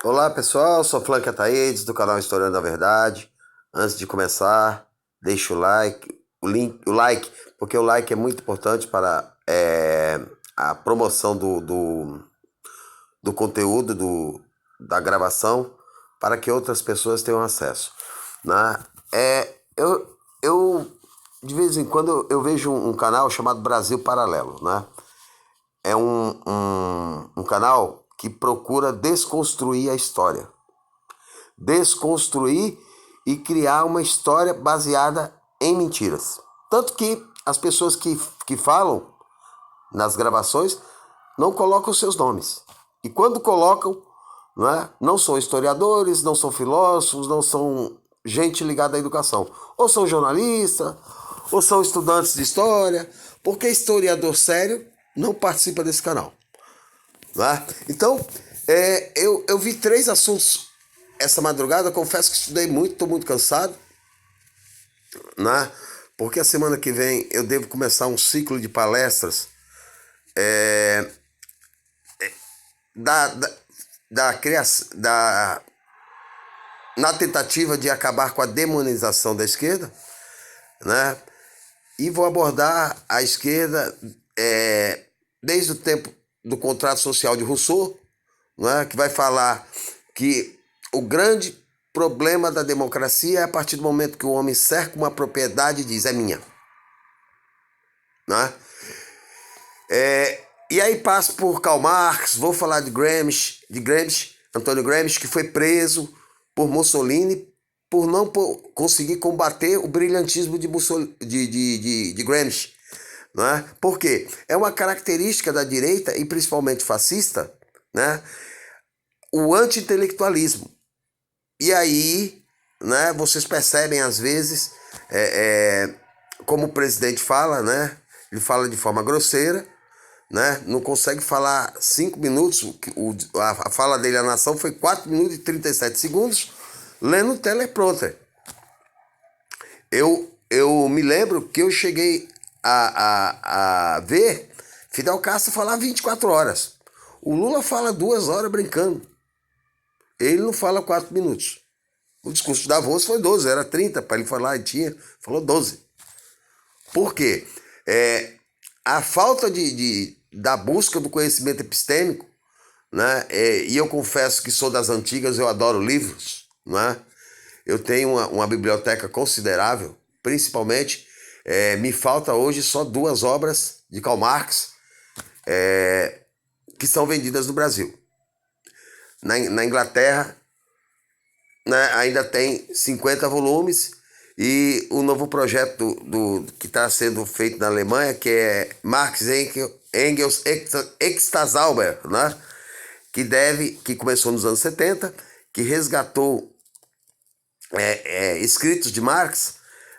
Olá pessoal, sou Flank Ataídes do canal Historiando a Verdade. Antes de começar, deixa o like, o like, porque o like é muito importante para a promoção do conteúdo da gravação, para que outras pessoas tenham acesso, né? Eu de vez em quando eu vejo um canal chamado Brasil Paralelo, né? É um canal que procura desconstruir a história. Desconstruir e criar uma história baseada em mentiras. Tanto que as pessoas que falam nas gravações não colocam seus nomes. E quando colocam, não são historiadores, não são filósofos, não são gente ligada à educação. Ou são jornalistas, ou são estudantes de história, porque historiador sério não participa desse canal. Então, eu vi três assuntos essa madrugada. Confesso que estudei muito, estou muito cansado, né? Porque a semana que vem eu devo começar um ciclo de palestras da, da, da criação, na tentativa de acabar com a demonização da esquerda, né? E vou abordar a esquerda desde o tempo do contrato social de Rousseau, né? Que vai falar que o grande problema da democracia é a partir do momento que o homem cerca uma propriedade e diz, é minha. Né? E aí passo por Karl Marx, vou falar de Gramsci, Antônio Gramsci, que foi preso por Mussolini por não conseguir combater o brilhantismo de Gramsci. Né? Por quê? É uma característica da direita, e principalmente fascista, né? O anti-intelectualismo. E aí, né, vocês percebem às vezes, como o presidente fala, né? Ele fala de forma grosseira, né? Não consegue falar 5 minutos. A fala dele à nação foi 4 minutos e 37 segundos, lendo o teleprompter. Eu me lembro que eu cheguei a ver Fidel Castro falar 24 horas. O Lula fala 2 horas brincando. Ele não fala 4 minutos. O discurso de Davos foi 12, era 30 para ele falar, e falou 12. Por quê? A falta da busca do conhecimento epistêmico, né? E eu confesso que sou das antigas, eu adoro livros, né? Eu tenho uma biblioteca considerável, principalmente, me falta hoje só 2 obras de Karl Marx que são vendidas no Brasil. Na Inglaterra, né, ainda tem 50 volumes, e o novo projeto que está sendo feito na Alemanha, que é Marx, Engels, Extazauber, né, que começou nos anos 70, que resgatou escritos de Marx,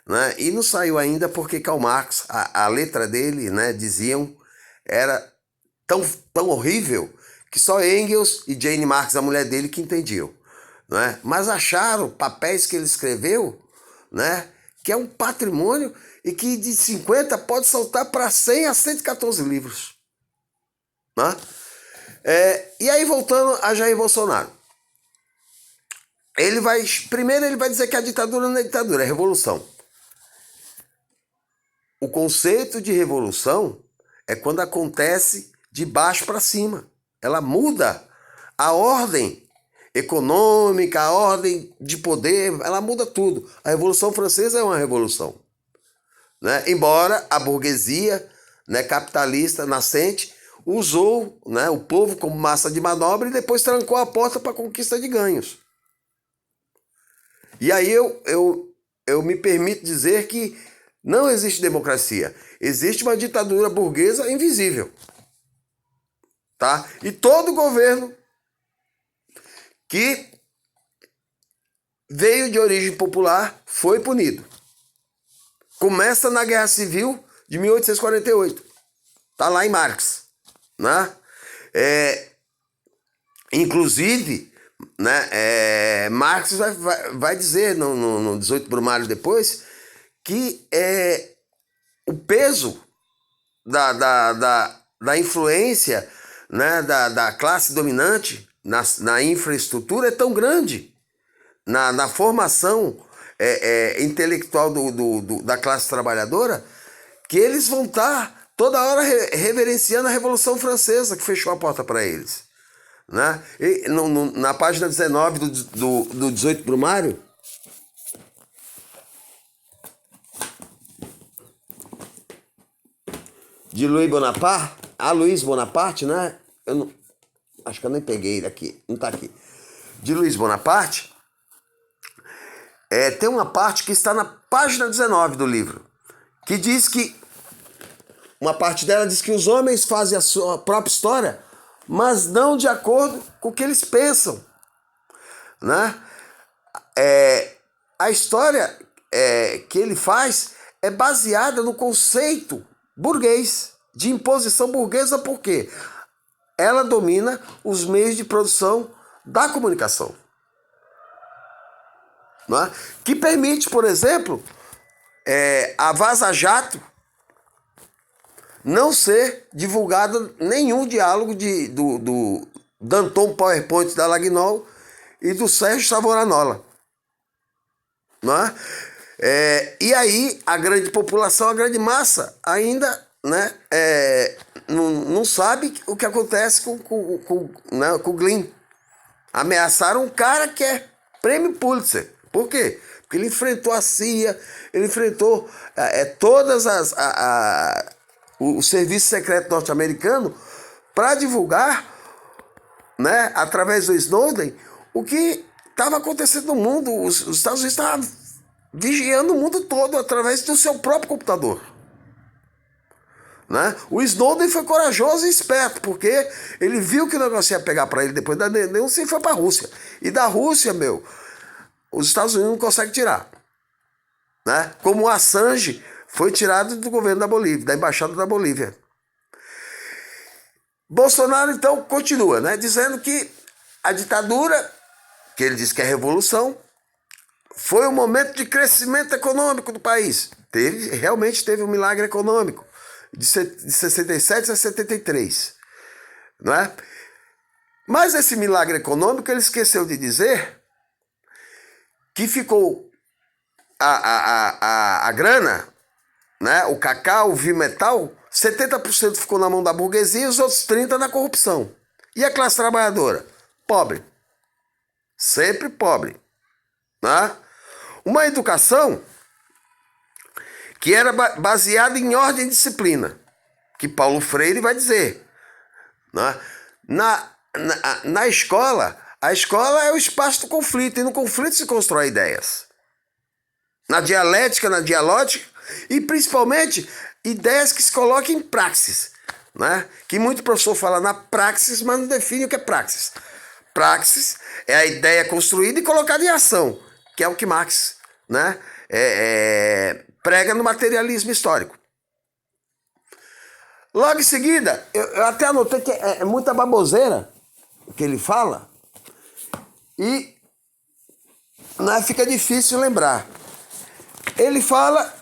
né, e não saiu ainda porque Karl Marx, a letra dele, né, diziam, era tão horrível que só Engels e Jane Marx, a mulher dele, que entendiam. Né? Mas acharam papéis que ele escreveu, né? Que é um patrimônio e que de 50 pode saltar para 100 a 114 livros. Né? E aí, voltando a Jair Bolsonaro. Primeiro ele vai dizer que a ditadura não é ditadura, é revolução. O conceito de revolução é quando acontece de baixo para cima. Ela muda a ordem econômica, a ordem de poder, ela muda tudo. A Revolução Francesa é uma revolução. Né? Embora a burguesia, né, capitalista nascente usou, né, o povo como massa de manobra e depois trancou a porta para a conquista de ganhos. E aí eu me permito dizer que não existe democracia. Existe uma ditadura burguesa invisível. Tá? E todo governo que veio de origem popular foi punido. Começa na Guerra Civil de 1848. Tá lá em Marx. Né? Inclusive, né, Marx vai dizer no 18 Brumário depois que o peso da influência, né, da classe dominante na infraestrutura é tão grande, na formação intelectual da classe trabalhadora, que eles vão estar toda hora reverenciando a Revolução Francesa, que fechou a porta para eles. Né? E, na página 19 do 18 Brumário, de Louis Bonaparte, né? Acho que eu nem peguei daqui, não está aqui. De Louis Bonaparte, tem uma parte que está na página 19 do livro, que diz que, uma parte dela diz que os homens fazem a sua própria história, mas não de acordo com o que eles pensam. Né? A história que ele faz é baseada no conceito burguês, de imposição burguesa, por quê? Ela domina os meios de produção da comunicação. Né? Que permite, por exemplo, a Vaza Jato não ser divulgado nenhum diálogo do Danton PowerPoint da Lagnol e do Sérgio Savonarola. Né? E aí a grande população, a grande massa ainda, né, não sabe o que acontece com o Glynn. Ameaçaram um cara que é prêmio Pulitzer. Por quê? Porque ele enfrentou a CIA, ele enfrentou todas o serviço secreto norte-americano para divulgar, né, através do Snowden, o que estava acontecendo no mundo. Os Estados Unidos estavam vigiando o mundo todo através do seu próprio computador. Né? O Snowden foi corajoso e esperto, porque ele viu que o negócio ia pegar para ele depois da denúncia e foi para a Rússia. E da Rússia, os Estados Unidos não conseguem tirar. Né? Como o Assange foi tirado do governo da Bolívia, da embaixada da Bolívia. Bolsonaro, então, continua, né, dizendo que a ditadura, que ele diz que é revolução, foi um momento de crescimento econômico do país. Realmente teve um milagre econômico, de 67 a 73. Não é? Mas esse milagre econômico, ele esqueceu de dizer que ficou a grana, né, o cacau, o metal, 70% ficou na mão da burguesia e os outros 30% na corrupção. E a classe trabalhadora? Pobre. Sempre pobre. Né? Uma educação que era baseada em ordem e disciplina, que Paulo Freire vai dizer. Né? Na escola, a escola é o espaço do conflito, e no conflito se constrói ideias. Na dialética, na dialógica, e principalmente ideias que se colocam em praxis. Né? Que muito professor fala na praxis, mas não define o que é praxis. Praxis é a ideia construída e colocada em ação, que é o que Marx, né, prega no materialismo histórico. Logo em seguida, eu até anotei que é muita baboseira o que ele fala, e fica difícil lembrar. Ele fala,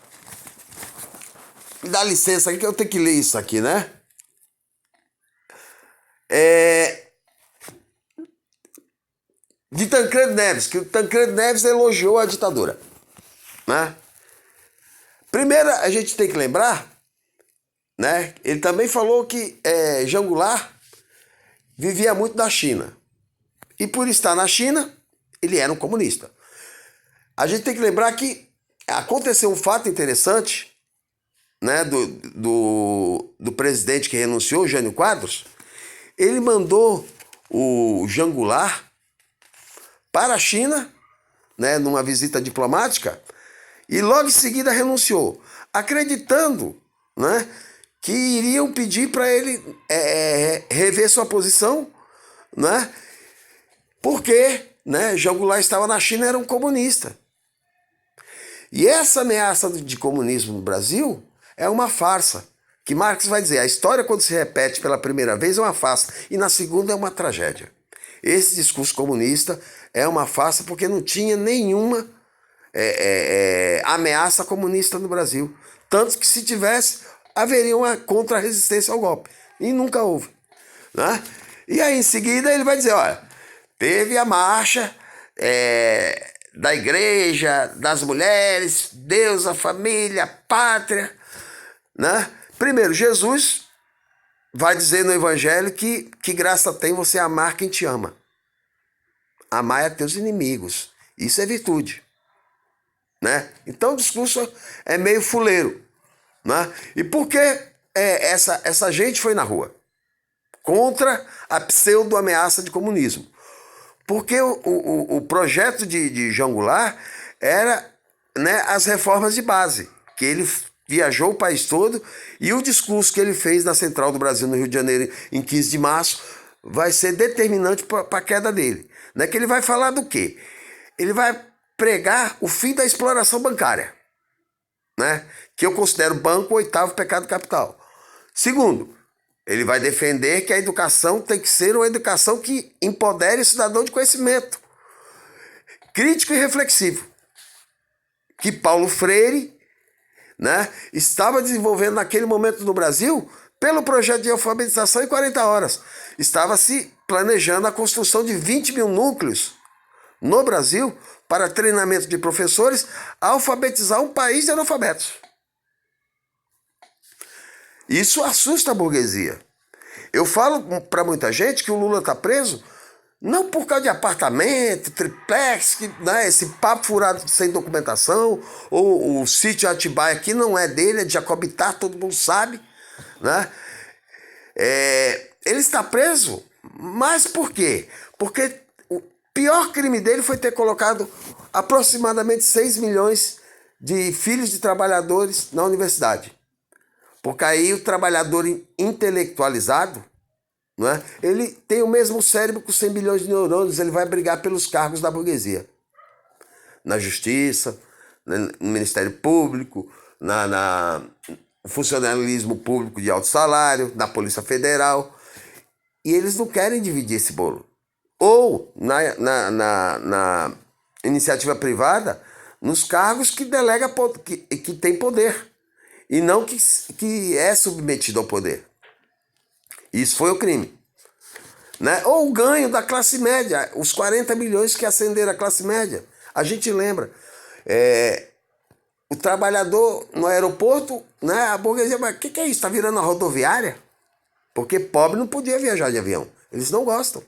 dá licença aqui que eu tenho que ler isso aqui, né? De Tancredo Neves, que o Tancredo Neves elogiou a ditadura. Né? Primeiro, a gente tem que lembrar, né? Ele também falou que Jean Goulart vivia muito na China. E por estar na China, ele era um comunista. A gente tem que lembrar que aconteceu um fato interessante, né, do presidente que renunciou, Jânio Quadros. Ele mandou o Jean Goulart para a China, né, numa visita diplomática, e logo em seguida renunciou, acreditando, né, que iriam pedir para ele rever sua posição, né, porque, né, Jean Goulart estava na China, era um comunista. E essa ameaça de comunismo no Brasil é uma farsa, que Marx vai dizer, a história quando se repete pela primeira vez é uma farsa, e na segunda é uma tragédia. Esse discurso comunista é uma farsa porque não tinha nenhuma ameaça comunista no Brasil. Tanto que se tivesse, haveria uma contra-resistência ao golpe. E nunca houve. Né? E aí em seguida ele vai dizer, olha, Teve a marcha da igreja, das mulheres, Deus, a família, a pátria, né? Primeiro, Jesus vai dizer no evangelho que graça tem você amar quem te ama. Amar é teus inimigos. Isso é virtude, né? Então o discurso é meio fuleiro, né? E por que essa gente foi na rua? Contra a pseudo-ameaça de comunismo. Porque o projeto de João Goulart era, né, as reformas de base, que ele viajou o país todo, e o discurso que ele fez na Central do Brasil, no Rio de Janeiro, em 15 de março, vai ser determinante para a queda dele. Né? Que ele vai falar do quê? Ele vai pregar o fim da exploração bancária, né? Que eu considero banco o oitavo pecado capital. Segundo, ele vai defender que a educação tem que ser uma educação que empodere o cidadão de conhecimento, crítico e reflexivo, que Paulo Freire, né, estava desenvolvendo naquele momento no Brasil pelo projeto de alfabetização em 40 horas. Estava se planejando a construção de 20 mil núcleos no Brasil para treinamento de professores a alfabetizar um país de analfabetos. Isso assusta a burguesia. Eu falo para muita gente que o Lula está preso não por causa de apartamento, triplex, né, esse papo furado sem documentação, ou o sítio Atibaia aqui não é dele, é de Jacobitar, todo mundo sabe, né? Ele está preso, mas por quê? Porque o pior crime dele foi ter colocado aproximadamente 6 milhões de filhos de trabalhadores na universidade. Porque aí o trabalhador intelectualizado, não é? Ele tem o mesmo cérebro com 100 bilhões de neurônios, ele vai brigar pelos cargos da burguesia. Na justiça, no Ministério Público, no funcionalismo público de alto salário, na Polícia Federal. E eles não querem dividir esse bolo. Ou na iniciativa privada, nos cargos que delega, que tem poder. E não que é submetido ao poder. Isso foi o crime. Né? Ou o ganho da classe média, os 40 milhões que acenderam a classe média. A gente lembra. O trabalhador no aeroporto, né? A burguesia, mas o que é isso? Está virando uma rodoviária? Porque pobre não podia viajar de avião. Eles não gostam.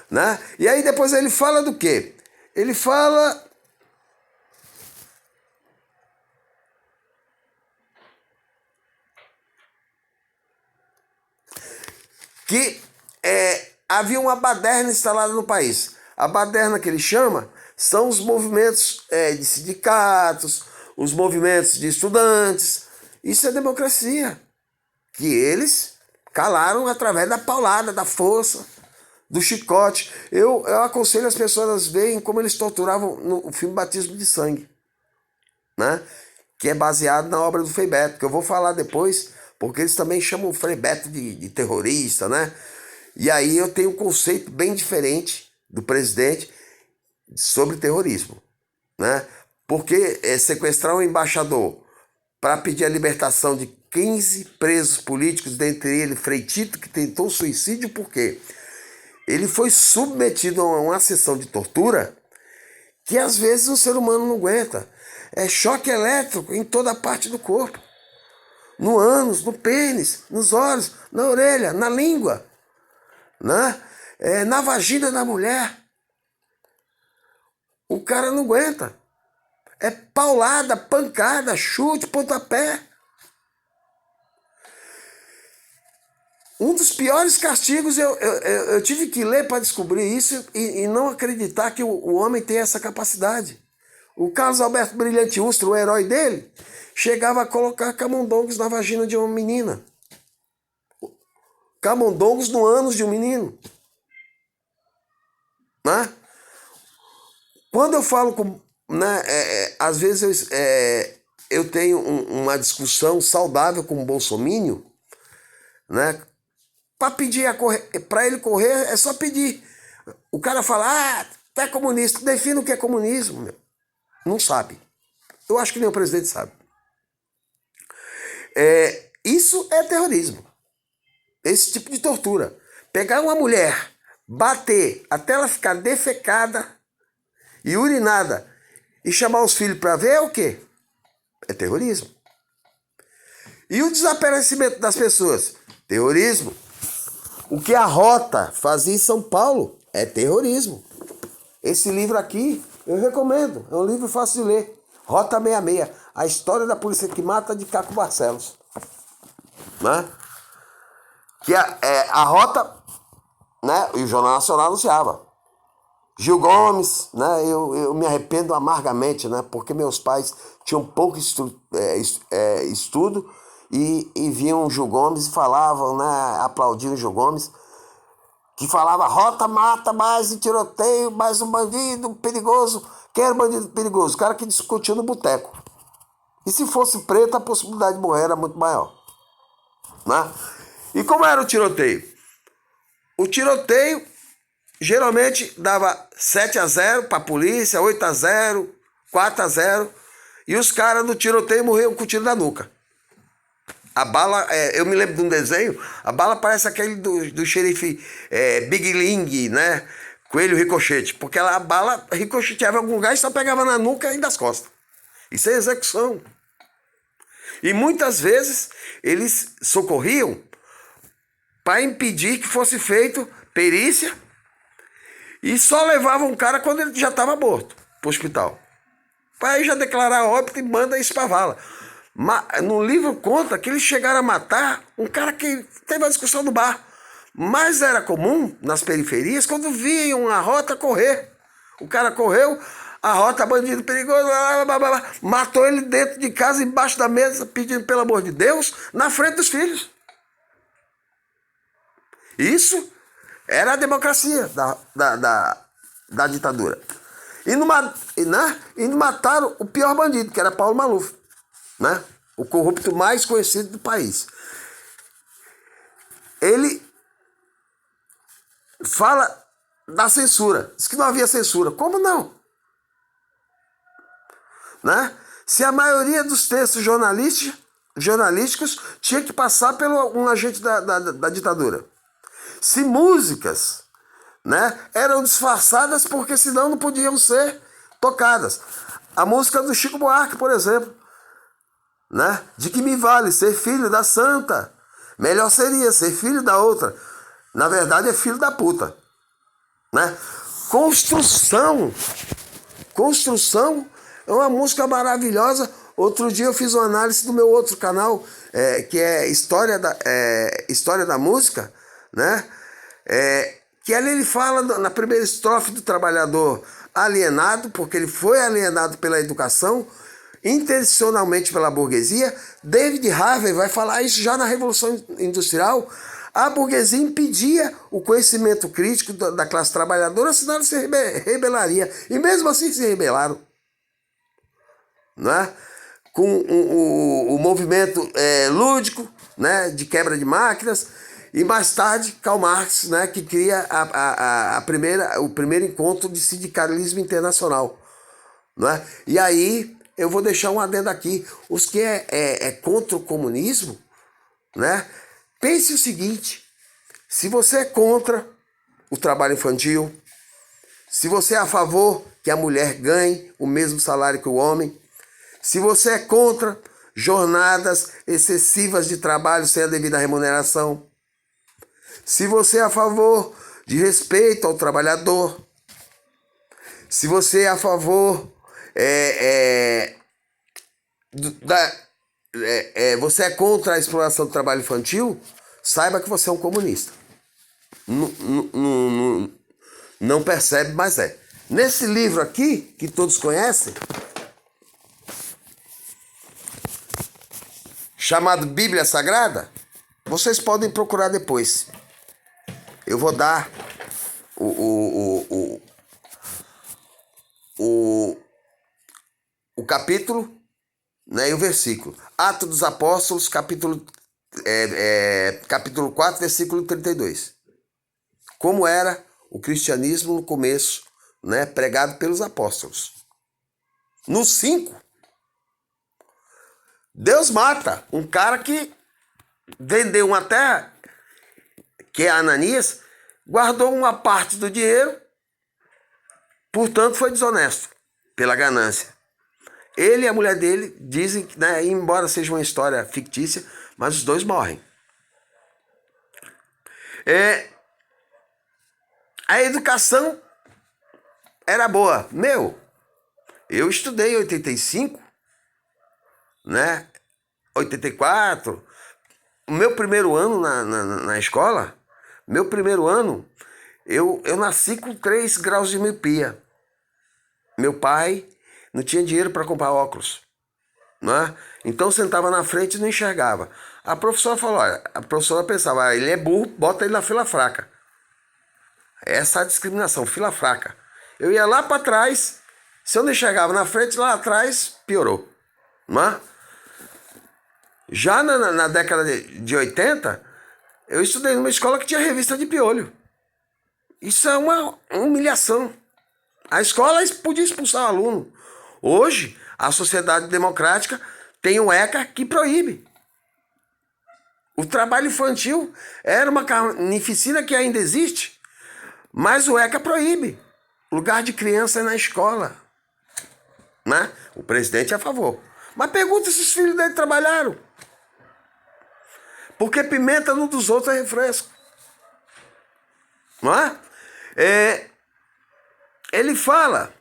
Né? E aí depois ele fala do quê? Ele fala que havia uma baderna instalada no país. A baderna que ele chama são os movimentos de sindicatos, os movimentos de estudantes. Isso é democracia. Que eles calaram através da paulada, da força, do chicote. Eu aconselho as pessoas a verem como eles torturavam no filme Batismo de Sangue, né? Que é baseado na obra do Frei Beto, que eu vou falar depois, porque eles também chamam o Frei Beto de terrorista, né? E aí eu tenho um conceito bem diferente do presidente sobre terrorismo, né? Porque sequestrar um embaixador para pedir a libertação de 15 presos políticos, dentre eles Frei Tito, que tentou suicídio, por quê? Ele foi submetido a uma sessão de tortura que às vezes o ser humano não aguenta. É choque elétrico em toda a parte do corpo. No ânus, no pênis, nos olhos, na orelha, na língua, né? Na vagina da mulher. O cara não aguenta. É paulada, pancada, chute, pontapé. Um dos piores castigos, eu tive que ler para descobrir isso e não acreditar que o homem tem essa capacidade. O Carlos Alberto Brilhante Ustra, o herói dele, chegava a colocar camundongos na vagina de uma menina. Camundongos no ânus de um menino. Né? Quando eu falo com... Né, às vezes eu tenho uma discussão saudável com o bolsomínio, né? Para pedir para ele correr, é só pedir. O cara fala, tu é comunista, defina o que é comunismo, meu. Não sabe. Eu acho que nem o presidente sabe. Isso é terrorismo. Esse tipo de tortura. Pegar uma mulher, bater até ela ficar defecada e urinada e chamar os filhos para ver é o quê? É terrorismo. E o desaparecimento das pessoas? Terrorismo. O que a Rota fazia em São Paulo é terrorismo. Esse livro aqui eu recomendo, é um livro fácil de ler. Rota 66, a história da polícia que mata de Caco Barcelos. Né? Que a Rota, né, e o Jornal Nacional anunciava. Gil Gomes, né, eu me arrependo amargamente, né, porque meus pais tinham pouco estudo e viam o Gil Gomes e falavam, né, aplaudiam o Gil Gomes, que falava: Rota mata mais um tiroteio, mais um bandido perigoso. Quem era o bandido perigoso? O cara que discutiu no boteco. E se fosse preto, a possibilidade de morrer era muito maior. Né? E como era o tiroteio? O tiroteio geralmente dava 7-0 para a polícia, 8-0, 4-0. E os caras no tiroteio morriam com o tiro da nuca. A bala, eu me lembro de um desenho, a bala parece aquele do xerife Big Ling, né? Coelho Ricochete. Porque a bala ricocheteava em algum lugar e só pegava na nuca e das costas. Isso é execução. E muitas vezes eles socorriam para impedir que fosse feito perícia e só levavam o cara quando ele já estava morto para o hospital. Para aí já declarar óbito e manda isso para a vala. No livro conta que eles chegaram a matar um cara que teve uma discussão no bar. Mas era comum, nas periferias, quando viam a Rota correr. O cara correu, a Rota, bandido perigoso, matou ele dentro de casa, embaixo da mesa, pedindo pelo amor de Deus, na frente dos filhos. Isso era a democracia da ditadura. E não mataram o pior bandido, que era Paulo Maluf. Né? O corrupto mais conhecido do país. Ele fala da censura. Diz que não havia censura. Como não? Né? Se a maioria dos textos jornalísticos tinha que passar por um agente da ditadura. Se músicas, né, eram disfarçadas porque senão não podiam ser tocadas. A música do Chico Buarque, por exemplo. Né? De que me vale ser filho da santa? Melhor seria ser filho da outra. Na verdade é filho da puta. Né? Construção é uma música maravilhosa. Outro dia eu fiz uma análise do meu outro canal, que é História da Música, né? Que ali ele fala na primeira estrofe do trabalhador alienado, porque ele foi alienado pela educação, intencionalmente pela burguesia. David Harvey vai falar isso já na Revolução Industrial. A burguesia impedia o conhecimento crítico da classe trabalhadora, senão ela se rebelaria. E mesmo assim se rebelaram. Né? Com o movimento lúdico, né, de quebra de máquinas. E mais tarde, Karl Marx, né, que cria o primeiro encontro de sindicalismo internacional. Né? E aí eu vou deixar um adendo aqui. Os que é contra o comunismo, né? Pense o seguinte: se você é contra o trabalho infantil, se você é a favor que a mulher ganhe o mesmo salário que o homem, se você é contra jornadas excessivas de trabalho sem a devida remuneração, se você é a favor de respeito ao trabalhador, se você é a favor você é contra a exploração do trabalho infantil, saiba que você é um comunista. Não percebe, mas é. Nesse livro aqui, que todos conhecem, chamado Bíblia Sagrada, vocês podem procurar depois. Eu vou dar o capítulo, né, e o versículo. Atos dos Apóstolos, capítulo 4, versículo 32. Como era o cristianismo no começo, né, pregado pelos apóstolos. No 5, Deus mata um cara que vendeu uma terra, que é Ananias, guardou uma parte do dinheiro, portanto foi desonesto pela ganância. Ele e a mulher dele dizem que, né, embora seja uma história fictícia, mas os dois morrem. A educação era boa. Eu estudei em 85, né? 84. O meu primeiro ano na escola, eu nasci com 3 graus de miopia. Meu pai não tinha dinheiro para comprar óculos, né? Então sentava na frente e não enxergava. A professora falou, olha, a professora pensava, ele é burro, bota ele na fila fraca. Essa é a discriminação, fila fraca. Eu ia lá para trás, se eu não enxergava na frente, lá atrás piorou, né? Já na década de 80, eu estudei numa escola que tinha revista de piolho. Isso é uma humilhação. A escola podia expulsar o aluno. Hoje, a sociedade democrática tem o ECA que proíbe. O trabalho infantil era uma carnificina que ainda existe, mas o ECA proíbe. Lugar de criança é na escola, né? O presidente é a favor. Mas pergunta se os filhos dele trabalharam. Porque pimenta no dos outros é refresco. Não é? Ele fala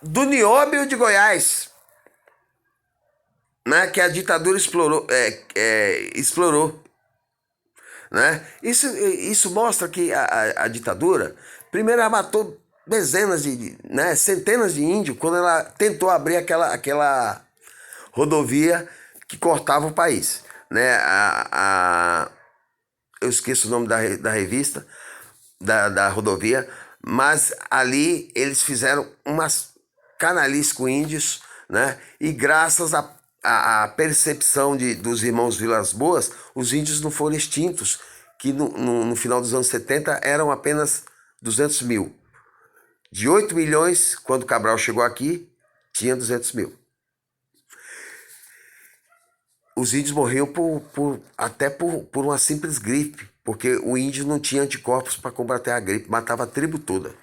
do Nióbio de Goiás, né, que a ditadura explorou. Né? Isso mostra que a ditadura, primeiro, ela matou dezenas centenas de índios quando ela tentou abrir aquela rodovia que cortava o país. Né? Eu esqueço o nome da revista, da rodovia, mas ali eles fizeram umas canalices com índios, né? E graças à percepção dos irmãos Vilas Boas, os índios não foram extintos, que no final dos anos 70 eram apenas 200 mil. De 8 milhões, quando Cabral chegou aqui, tinha 200 mil. Os índios morriam até por uma simples gripe, porque o índio não tinha anticorpos para combater a gripe, matava a tribo toda.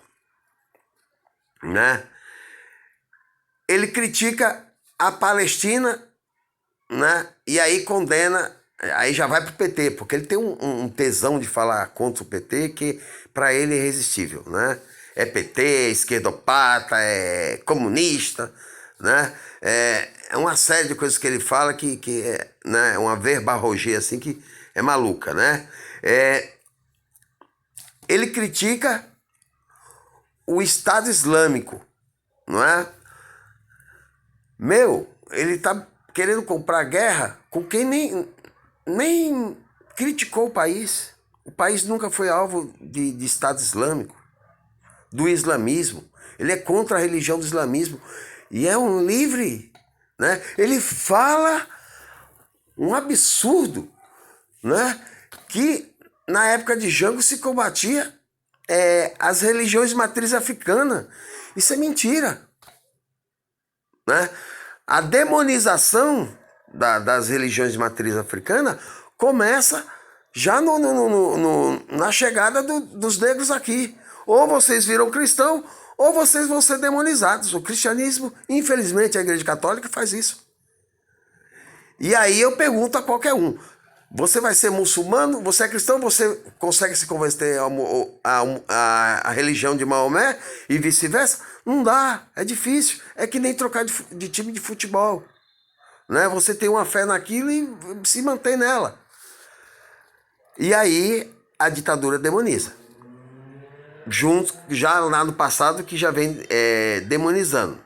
Né? Ele critica a Palestina, né? E aí condena, aí já vai pro PT, porque ele tem um tesão de falar contra o PT que para ele é irresistível, né? É PT, esquerdopata, é comunista, né? É uma série de coisas que ele fala que é, né, uma verborragia assim que é maluca, né? Ele critica o Estado Islâmico, não é? Ele tá querendo comprar guerra com quem nem criticou o país. O país nunca foi alvo de Estado Islâmico, do islamismo. Ele é contra a religião do islamismo. E é um livre, né? Ele fala um absurdo, né? Que na época de Jango se combatia as religiões de matriz africana. Isso é mentira, né? A demonização das religiões de matriz africana começa já na chegada dos negros aqui. Ou vocês viram cristão, ou vocês vão ser demonizados. O cristianismo, infelizmente, a Igreja Católica faz isso. E aí eu pergunto a qualquer um: você vai ser muçulmano? Você é cristão? Você consegue se converter à religião de Maomé e vice-versa? Não dá, é difícil. É que nem trocar de time de futebol, né? Você tem uma fé naquilo e se mantém nela. E aí a ditadura demoniza. Junto, já lá no passado, que já vem demonizando.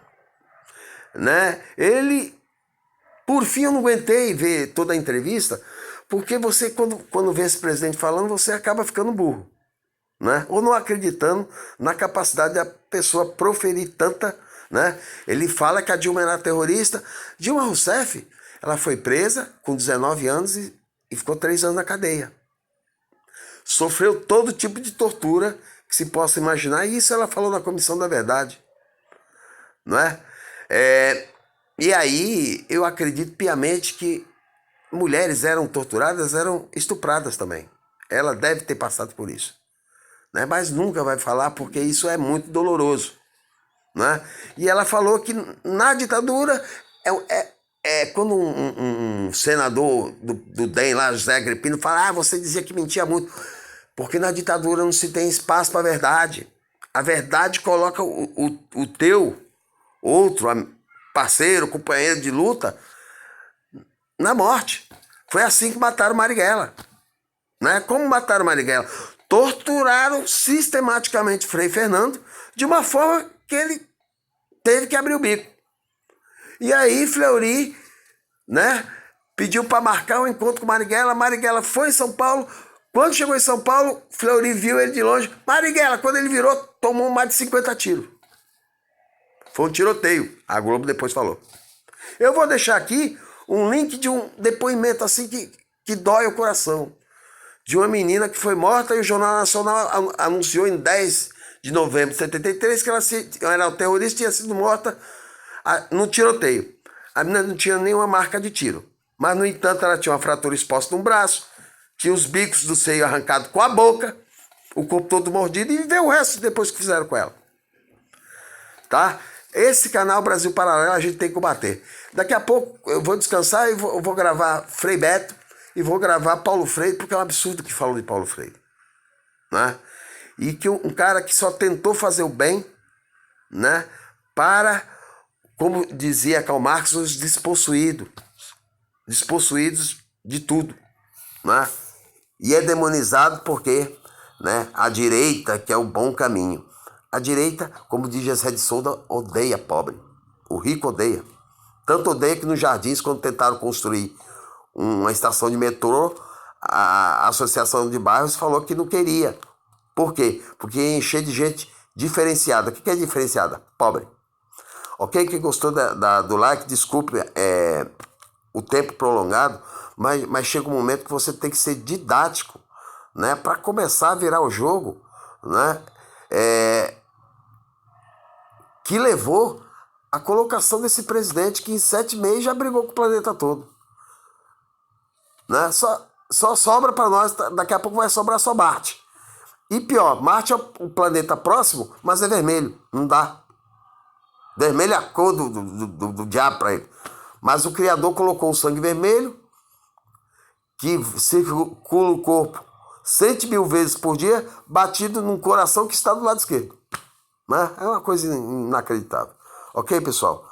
Né? Por fim, eu não aguentei ver toda a entrevista, porque você, quando vê esse presidente falando, você acaba ficando burro, né? Ou não acreditando na capacidade da pessoa proferir tanta, né? Ele fala que a Dilma era terrorista. Dilma Rousseff, ela foi presa com 19 anos e ficou 3 anos na cadeia. Sofreu todo tipo de tortura que se possa imaginar, e isso ela falou na Comissão da Verdade, não é? E aí eu acredito piamente que mulheres eram torturadas, eram estupradas também. Ela deve ter passado por isso, né? Mas nunca vai falar porque isso é muito doloroso, né? E ela falou que na ditadura quando um senador do DEM lá, José Agripino, fala: você dizia que mentia muito, porque na ditadura não se tem espaço para a verdade. A verdade coloca o teu outro parceiro, companheiro de luta na morte. Foi assim que mataram Marighella, né? Como mataram Marighella? Torturaram sistematicamente Frei Fernando de uma forma que ele teve que abrir o bico. E aí Fleury, né, pediu para marcar um encontro com Marighella. Marighella foi em São Paulo. Quando chegou em São Paulo, Fleury viu ele de longe. Marighella, quando ele virou, tomou mais de 50 tiros. Foi um tiroteio. A Globo depois falou. Eu vou deixar aqui um link de um depoimento assim que dói o coração. De uma menina que foi morta e o Jornal Nacional anunciou em 10 de novembro de 73 que ela era terrorista e tinha sido morta no tiroteio. A menina não tinha nenhuma marca de tiro. Mas, no entanto, ela tinha uma fratura exposta no braço, tinha os bicos do seio arrancados com a boca, o corpo todo mordido, e vê o resto depois que fizeram com ela. Tá? Esse canal Brasil Paralelo a gente tem que combater. Daqui a pouco eu vou descansar e vou gravar Frei Beto e vou gravar Paulo Freire, porque é um absurdo que falam de Paulo Freire, né? E que um cara que só tentou fazer o bem, né, para, como dizia Karl Marx, os despossuídos de tudo, né? E é demonizado porque, né, a direita, que é o bom caminho. A direita, como diz Gessé de Souza, odeia pobre. O rico odeia. Tanto odeia que nos Jardins, quando tentaram construir uma estação de metrô, a Associação de Bairros falou que não queria. Por quê? Porque ia encher de gente diferenciada. O que é diferenciada? Pobre. Ok? Quem gostou do like, desculpe o tempo prolongado, mas chega um momento que você tem que ser didático, né, para começar a virar o jogo, né, que levou a colocação desse presidente que em 7 meses já brigou com o planeta todo, né? Só sobra para nós, daqui a pouco vai sobrar só Marte. E pior, Marte é o planeta próximo, mas é vermelho, não dá. Vermelho é a cor do diabo para ele. Mas o Criador colocou o sangue vermelho, que circula o corpo 100.000 vezes por dia, batido num coração que está do lado esquerdo, né? É uma coisa inacreditável. Ok, pessoal?